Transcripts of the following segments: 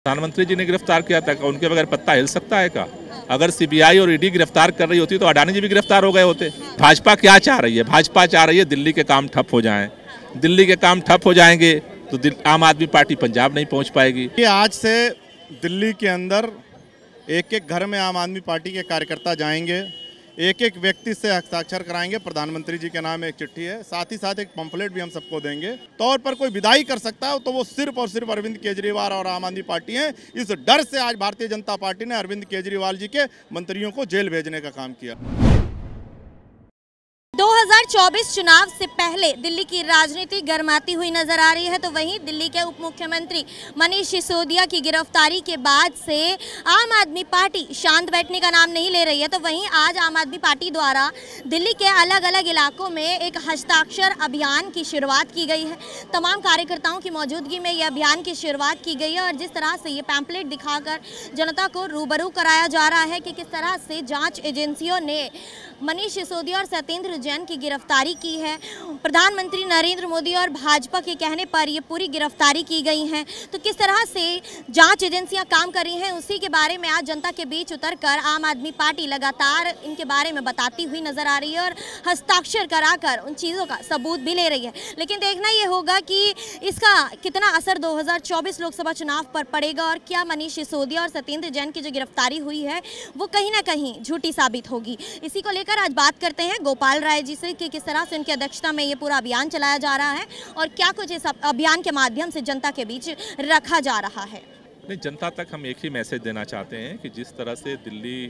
प्रधानमंत्री जी ने गिरफ्तार किया था, उनके बगैर पत्ता हिल सकता है क्या? अगर सीबीआई और ईडी गिरफ्तार कर रही होती तो अडानी जी भी गिरफ्तार हो गए होते। भाजपा क्या चाह रही है? भाजपा चाह रही है दिल्ली के काम ठप हो जाएं। दिल्ली के काम ठप हो जाएंगे तो आम आदमी पार्टी पंजाब नहीं पहुंच पाएगी। आज से दिल्ली के अंदर एक एक घर में आम आदमी पार्टी के कार्यकर्ता जाएंगे, एक एक व्यक्ति से हस्ताक्षर कराएंगे। प्रधानमंत्री जी के नाम एक चिट्ठी है, साथ ही साथ एक पंफलेट भी हम सबको देंगे। तौर पर कोई विदाई कर सकता है तो वो सिर्फ और सिर्फ अरविंद केजरीवाल और आम आदमी पार्टी है। इस डर से आज भारतीय जनता पार्टी ने अरविंद केजरीवाल जी के मंत्रियों को जेल भेजने का काम किया। 2024 चुनाव से पहले दिल्ली की राजनीति गर्माती हुई नजर आ रही है, तो वहीं दिल्ली के उप मुख्यमंत्री मनीष सिसोदिया की गिरफ्तारी के बाद से आम आदमी पार्टी शांत बैठने का नाम नहीं ले रही है। तो वहीं आज आम आदमी पार्टी द्वारा दिल्ली के अलग अलग इलाकों में एक हस्ताक्षर अभियान की शुरुआत की गई है। तमाम कार्यकर्ताओं की मौजूदगी में ये अभियान की शुरुआत की गई है और जिस तरह से ये पैम्पलेट दिखाकर जनता को रूबरू कराया जा रहा है कि किस तरह से जाँच एजेंसियों ने मनीष सिसोदिया और सत्येंद्र जैन की गिरफ्तारी की है। प्रधानमंत्री नरेंद्र मोदी और भाजपा के कहने पर ये पूरी गिरफ्तारी की गई है। तो किस तरह से जांच एजेंसियां काम कर रही हैं, उसी के बारे में आज जनता के बीच उतरकर आम आदमी पार्टी लगातार इनके बारे में बताती हुई नजर आ रही है और हस्ताक्षर कराकर उन चीज़ों का सबूत भी ले रही है। लेकिन देखना ये होगा कि इसका कितना असर 2024 लोकसभा चुनाव पर पड़ेगा और क्या मनीष सिसोदिया और सत्येंद्र जैन की जो गिरफ्तारी हुई है वो कहीं ना कहीं झूठी साबित होगी। इसी को लेकर आज बात करते हैं गोपाल राय जी से कि किस तरह से उनकी अध्यक्षता में ये पूरा अभियान चलाया जा रहा है और क्या कुछ इस अभियान के माध्यम से जनता के बीच रखा जा रहा है। नहीं, जनता तक हम एक ही मैसेज देना चाहते हैं कि जिस तरह से दिल्ली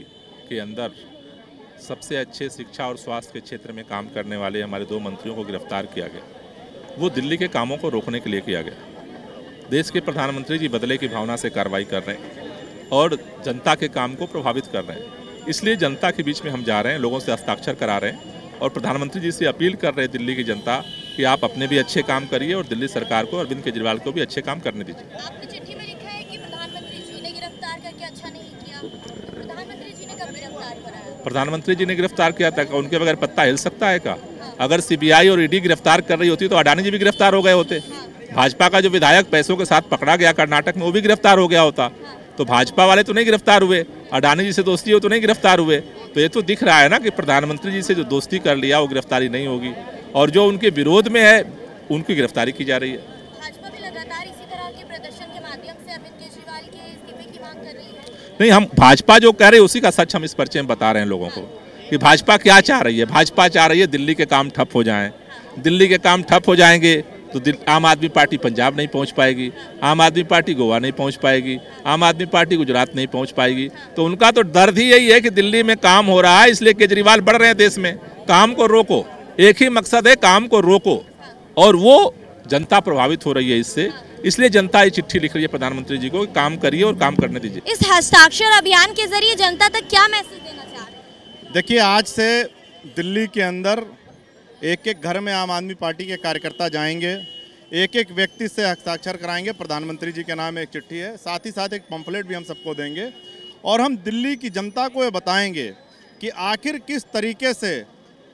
के अंदर सबसे अच्छे शिक्षा और स्वास्थ्य के क्षेत्र में काम करने वाले हमारे 2 मंत्रियों को गिरफ्तार किया गया, वो दिल्ली के कामों को रोकने के लिए किया गया। देश के प्रधानमंत्री जी बदले की भावना से कार्रवाई कर रहे हैं और जनता के काम को प्रभावित कर रहे हैं। इसलिए जनता के बीच में हम जा रहे हैं, लोगों से हस्ताक्षर करा रहे हैं और प्रधानमंत्री जी से अपील कर रहे हैं दिल्ली की जनता कि आप अपने भी अच्छे काम करिए और दिल्ली सरकार को, अरविंद केजरीवाल को भी अच्छे काम करने दीजिए। आपकी चिट्ठी में लिखा है कि प्रधानमंत्री जी ने गिरफ्तार करके अच्छा नहीं किया। प्रधानमंत्री जी ने कब गिरफ्तार कराया? प्रधानमंत्री जी ने गिरफ्तार किया था, उनके बगैर पत्ता हिल सकता है क्या? अगर सीबीआई और ईडी गिरफ्तार कर रही होती तो अडानी जी भी गिरफ्तार हो गए होते। भाजपा का जो विधायक पैसों के साथ पकड़ा गया कर्नाटक में, वो भी गिरफ्तार हो गया होता। तो भाजपा वाले तो नहीं गिरफ्तार हुए, अडानी जी से दोस्ती हो तो नहीं गिरफ्तार हुए। तो ये तो दिख रहा है ना कि प्रधानमंत्री जी से जो दोस्ती कर लिया वो गिरफ्तारी नहीं होगी और जो उनके विरोध में है उनकी गिरफ्तारी की जा रही है। भाजपा भी लगातार इसी तरह के प्रदर्शन के माध्यम से अरविंद केजरीवाल के इस्तीफे की मांग कर रही है। नहीं, हम भाजपा जो कह रहे हैं उसी का सच हम इस पर्चे में बता रहे हैं लोगों को कि भाजपा क्या चाह रही है। भाजपा चाह रही है दिल्ली के काम ठप हो जाएं। दिल्ली के काम ठप हो जाएंगे तो आम आदमी पार्टी पंजाब नहीं पहुंच पाएगी, आम आदमी पार्टी गोवा नहीं पहुंच पाएगी, आम आदमी पार्टी गुजरात नहीं पहुंच पाएगी। तो उनका तो दर्द ही यही है कि दिल्ली में काम हो रहा है, इसलिए केजरीवाल बढ़ रहे हैं देश में। काम को रोको, एक ही मकसद है, काम को रोको। और वो जनता प्रभावित हो रही है इससे, इसलिए जनता ये चिट्ठी लिख रही है प्रधानमंत्री जी को, काम करिए और काम करने दीजिए। इस हस्ताक्षर अभियान के जरिए जनता तक क्या मैसेज देना चाह रहे हैं? देखिए, आज से दिल्ली के अंदर एक एक घर में आम आदमी पार्टी के कार्यकर्ता जाएंगे, एक एक व्यक्ति से हस्ताक्षर कराएंगे। प्रधानमंत्री जी के नाम एक चिट्ठी है, साथ ही साथ एक पंफलेट भी हम सबको देंगे और हम दिल्ली की जनता को ये बताएंगे कि आखिर किस तरीके से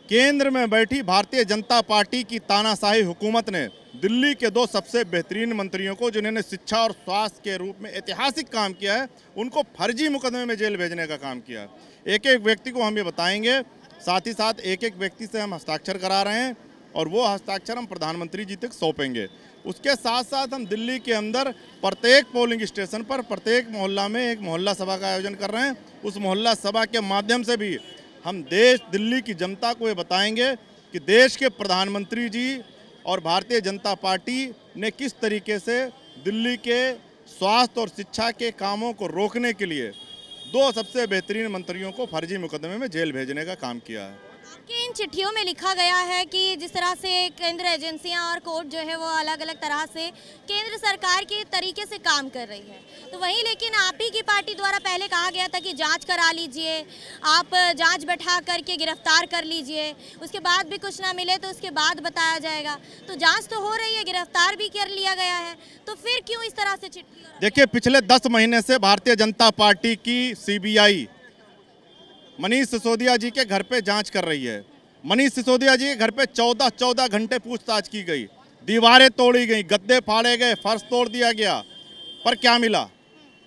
केंद्र में बैठी भारतीय जनता पार्टी की तानाशाही हुकूमत ने दिल्ली के 2 सबसे बेहतरीन मंत्रियों को, जिन्होंने शिक्षा और स्वास्थ्य के रूप में ऐतिहासिक काम किया है, उनको फर्जी मुकदमे में जेल भेजने का काम किया है। एक एक व्यक्ति को हम ये बताएंगे, साथ ही साथ एक एक व्यक्ति से हम हस्ताक्षर करा रहे हैं और वो हस्ताक्षर हम प्रधानमंत्री जी तक सौंपेंगे। उसके साथ साथ हम दिल्ली के अंदर प्रत्येक पोलिंग स्टेशन पर, प्रत्येक मोहल्ला में एक मोहल्ला सभा का आयोजन कर रहे हैं। उस मोहल्ला सभा के माध्यम से भी हम दिल्ली की जनता को ये बताएंगे कि देश के प्रधानमंत्री जी और भारतीय जनता पार्टी ने किस तरीके से दिल्ली के स्वास्थ्य और शिक्षा के कामों को रोकने के लिए 2 सबसे बेहतरीन मंत्रियों को फर्जी मुकदमे में जेल भेजने का काम किया है। आपके इन चिट्ठियों में लिखा गया है कि जिस तरह से केंद्र एजेंसियां और कोर्ट जो है वो अलग अलग तरह से केंद्र सरकार के तरीके से काम कर रही है, तो वहीं लेकिन आप ही की पार्टी द्वारा पहले कहा गया था कि जांच करा लीजिए, आप जांच बैठा करके गिरफ्तार कर लीजिए, उसके बाद भी कुछ ना मिले तो उसके बाद बताया जाएगा। तो जाँच तो हो रही है, गिरफ्तार भी कर लिया गया है, तो फिर क्यों इस तरह से चिट्ठी? देखिए, पिछले 10 महीने से भारतीय जनता पार्टी की सीबीआई मनीष सिसोदिया जी के घर पे जांच कर रही है। मनीष सिसोदिया जी के घर पे 14 घंटे पूछताछ की गई, दीवारें तोड़ी गई, गद्दे फाड़े गए, फर्श तोड़ दिया गया, पर क्या मिला?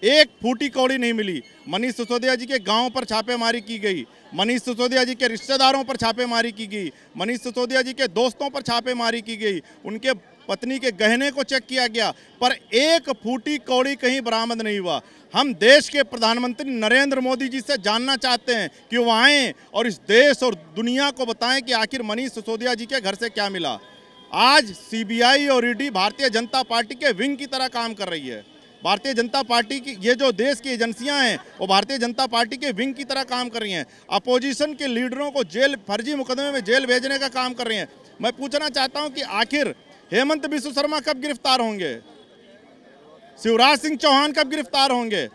एक फूटी कौड़ी नहीं मिली। मनीष सिसोदिया जी के गांव पर छापेमारी की गई, मनीष सिसोदिया जी के रिश्तेदारों पर छापेमारी की गई, मनीष सिसोदिया जी के दोस्तों पर छापेमारी की गई, उनके पत्नी के गहने को चेक किया गया, पर एक फूटी कौड़ी कहीं बरामद नहीं हुआ। हम देश के प्रधानमंत्री नरेंद्र मोदी जी से जानना चाहते हैं कि वो आएँ और इस देश और दुनिया को बताएं कि आखिर मनीष सिसोदिया जी के घर से क्या मिला। आज सीबीआई और ईडी भारतीय जनता पार्टी के विंग की तरह काम कर रही है। भारतीय जनता पार्टी की ये जो देश की एजेंसियां हैं वो भारतीय जनता पार्टी के विंग की तरह काम कर रही हैं। अपोजिशन के लीडरों को जेल, फर्जी मुकदमे में जेल भेजने का काम कर रही हैं। मैं पूछना चाहता हूं कि आखिर हेमंत बिस्व शर्मा कब गिरफ्तार होंगे, शिवराज सिंह चौहान कब गिरफ्तार होंगे?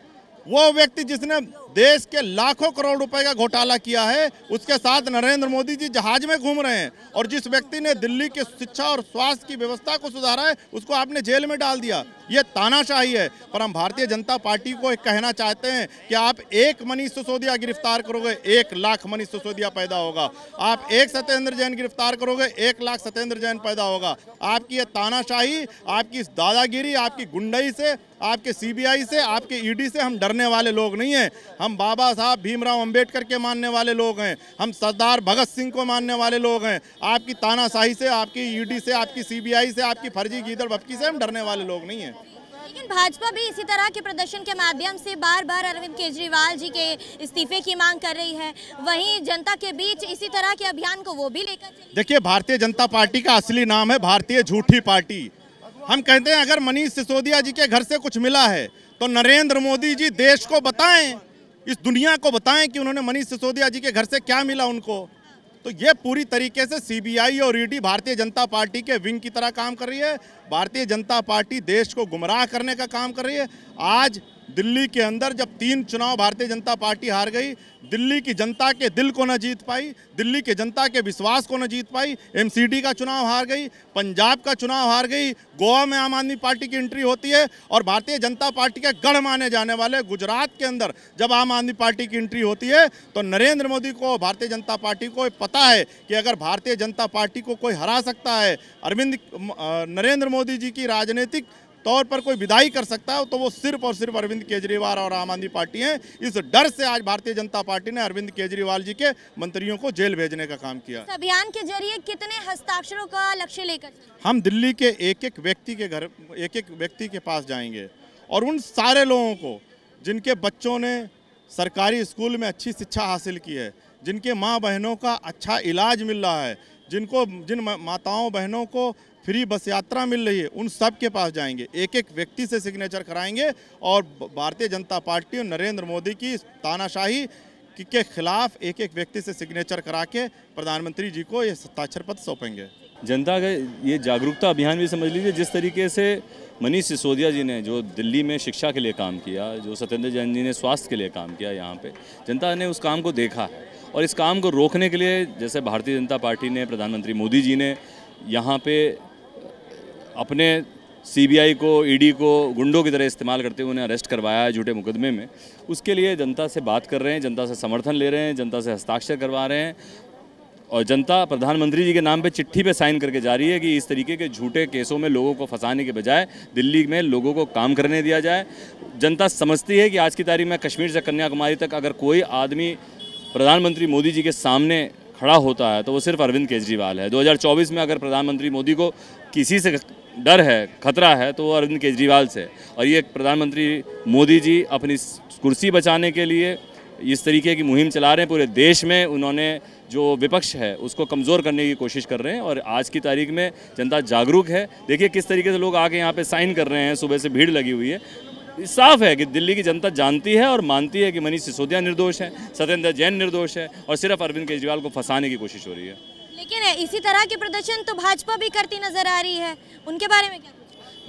वो व्यक्ति जिसने देश के लाखों करोड़ रुपए का घोटाला किया है, उसके साथ नरेंद्र मोदी जी जहाज में घूम रहे हैं, और जिस व्यक्ति ने दिल्ली के शिक्षा और स्वास्थ्य की व्यवस्था को सुधारा है उसको आपने जेल में डाल दिया। ये तानाशाही है। पर हम भारतीय जनता पार्टी को एक कहना चाहते हैं कि आप एक मनीष सिसोदिया गिरफ्तार करोगे, 1 लाख मनीष सिसोदिया पैदा होगा। आप एक सत्येंद्र जैन गिरफ्तार करोगे, 1 लाख सत्येंद्र जैन पैदा होगा। आपकी ये तानाशाही, आपकी इस दादागिरी, आपकी गुंडई से, आपके सीबीआई से, आपके ईडी से हम डरने वाले लोग नहीं हैं। हम बाबा साहब भीमराव अंबेडकर के मानने वाले लोग हैं, हम सरदार भगत सिंह को मानने वाले लोग हैं। आपकी तानाशाही से, आपकी ईडी से, आपकी सीबीआई से, आपकी फर्जी गीदड़ भपकी से हम डरने वाले लोग नहीं हैं। लेकिन भाजपा भी इसी तरह के प्रदर्शन के माध्यम से बार बार अरविंद केजरीवाल जी के इस्तीफे की मांग कर रही है। वहीं जनता के बीच इसी तरह के अभियान को वो भी लेकर चली। देखिए, भारतीय जनता पार्टी का असली नाम है भारतीय झूठी पार्टी। हम कहते हैं अगर मनीष सिसोदिया जी के घर से कुछ मिला है तो नरेंद्र मोदी जी देश को बताएं, इस दुनिया को बताएं कि उन्होंने मनीष सिसोदिया जी के घर से क्या मिला उनको। तो ये पूरी तरीके से सीबीआई और ईडी भारतीय जनता पार्टी के विंग की तरह काम कर रही है। भारतीय जनता पार्टी देश को गुमराह करने का काम कर रही है। आज दिल्ली के अंदर जब 3 चुनाव भारतीय जनता पार्टी हार गई, दिल्ली की जनता के दिल को न जीत पाई, दिल्ली के जनता के विश्वास को न जीत पाई, एमसीडी का चुनाव हार गई, पंजाब का चुनाव हार गई, गोवा में आम आदमी पार्टी की एंट्री होती है, और भारतीय जनता पार्टी के गढ़ माने जाने वाले गुजरात के अंदर जब आम आदमी पार्टी की एंट्री होती है, तो नरेंद्र मोदी को, भारतीय जनता पार्टी को पता है कि अगर भारतीय जनता पार्टी को कोई हरा सकता है, नरेंद्र मोदी जी की राजनीतिक तौर पर कोई विदाई कर सकता है, तो वो सिर्फ और सिर्फ अरविंद केजरीवाल और आम आदमी पार्टी हैं। इस डर से आज भारतीय जनता पार्टी ने अरविंद केजरीवाल जी के मंत्रियों को जेल भेजने का काम किया। इस अभियान के जरिए कितने हस्ताक्षरों का लक्ष्य लेकर हम दिल्ली के एक एक व्यक्ति के घर, एक एक व्यक्ति के पास जाएंगे और उन सारे लोगों को जिनके बच्चों ने सरकारी स्कूल में अच्छी शिक्षा हासिल की है, जिनके माँ बहनों का अच्छा इलाज मिल रहा है, जिन माताओं बहनों को फ्री बस यात्रा मिल रही है, उन सब के पास जाएंगे, एक एक व्यक्ति से सिग्नेचर कराएंगे और भारतीय जनता पार्टी और नरेंद्र मोदी की तानाशाही के खिलाफ एक एक व्यक्ति से सिग्नेचर करा के प्रधानमंत्री जी को ये हस्ताक्षर पत्र सौंपेंगे। जनता का ये जागरूकता अभियान भी समझ लीजिए। जिस तरीके से मनीष सिसोदिया जी ने जो दिल्ली में शिक्षा के लिए काम किया, जो सत्येंद्र जैन जी ने स्वास्थ्य के लिए काम किया, यहाँ पे जनता ने उस काम को देखा है और इस काम को रोकने के लिए जैसे भारतीय जनता पार्टी ने, प्रधानमंत्री मोदी जी ने यहाँ पे अपने सीबीआई को, ईडी को गुंडों की तरह इस्तेमाल करते हुए उन्हें अरेस्ट करवाया है झूठे मुकदमे में। उसके लिए जनता से बात कर रहे हैं, जनता से समर्थन ले रहे हैं, जनता से हस्ताक्षर करवा रहे हैं और जनता प्रधानमंत्री जी के नाम पे चिट्ठी पे साइन करके जा रही है कि इस तरीके के झूठे केसों में लोगों को फंसाने के बजाय दिल्ली में लोगों को काम करने दिया जाए। जनता समझती है कि आज की तारीख में कश्मीर से कन्याकुमारी तक अगर कोई आदमी प्रधानमंत्री मोदी जी के सामने खड़ा होता है तो वो सिर्फ अरविंद केजरीवाल है। 2024 में अगर प्रधानमंत्री मोदी को किसी से डर है, खतरा है, तो वो अरविंद केजरीवाल से। और ये प्रधानमंत्री मोदी जी अपनी कुर्सी बचाने के लिए इस तरीके की मुहिम चला रहे हैं। पूरे देश में उन्होंने जो विपक्ष है उसको कमज़ोर करने की कोशिश कर रहे हैं और आज की तारीख में जनता जागरूक है। देखिए किस तरीके से लोग आके यहाँ पे साइन कर रहे हैं, सुबह से भीड़ लगी हुई है। साफ है कि दिल्ली की जनता जानती है और मानती है कि मनीष सिसोदिया निर्दोष है, सत्येंद्र जैन निर्दोष है और सिर्फ अरविंद केजरीवाल को फंसाने की कोशिश हो रही है। लेकिन इसी तरह के प्रदर्शन तो भाजपा भी करती नजर आ रही है, उनके बारे में क्या?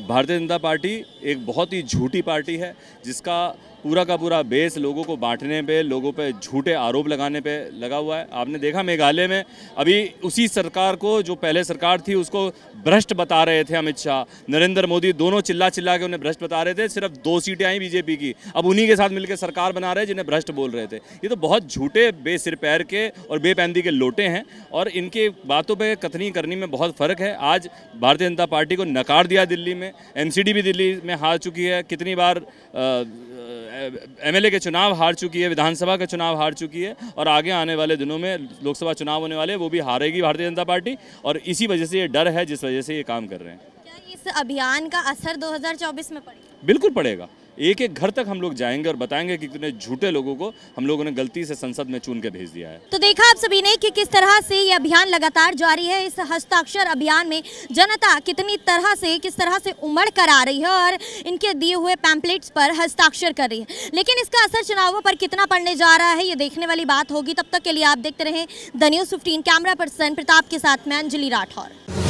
भारतीय जनता पार्टी एक बहुत ही झूठी पार्टी है जिसका पूरा का पूरा बेस लोगों को बांटने पे, लोगों पे झूठे आरोप लगाने पे लगा हुआ है। आपने देखा मेघालय में अभी उसी सरकार को, जो पहले सरकार थी, उसको भ्रष्ट बता रहे थे अमित शाह, नरेंद्र मोदी, दोनों चिल्ला चिल्ला के उन्हें भ्रष्ट बता रहे थे। सिर्फ 2 सीटें आई बीजेपी की, अब उन्हीं के साथ मिलकर सरकार बना रहे हैं जिन्हें भ्रष्ट बोल रहे थे। ये तो बहुत झूठे, बेसिर पैर के और बेपैंदी के लोटे हैं और इनके बातों पर कथनी करनी में बहुत फ़र्क है। आज भारतीय जनता पार्टी को नकार दिया दिल्ली में, एमसीडी भी दिल्ली में हार चुकी है। कितनी बार MLA के चुनाव हार चुकी है, विधानसभा का चुनाव हार चुकी है और आगे आने वाले दिनों में लोकसभा चुनाव होने वाले हैं, वो भी हारेगी भारतीय जनता पार्टी। और इसी वजह से ये डर है, जिस वजह से ये काम कर रहे हैं। क्या इस अभियान का असर 2024 में पड़ेगा? बिल्कुल पड़ेगा। एक एक घर तक हम लोग जाएंगे और बताएंगे कि कितने झूठे लोगों को हम लोगों ने गलती से संसद में चुन के भेज दिया है। तो देखा आप सभी ने कि किस तरह से ये अभियान लगातार जारी है। इस हस्ताक्षर अभियान में जनता किस तरह से उमड़ कर आ रही है और इनके दिए हुए पैम्पलेट्स पर हस्ताक्षर कर रही है। लेकिन इसका असर चुनावों पर कितना पड़ने जा रहा है, ये देखने वाली बात होगी। तब तक के लिए आप देखते रहें the news 15। Camera person Pratap के साथ मैं अंजलि राठौर।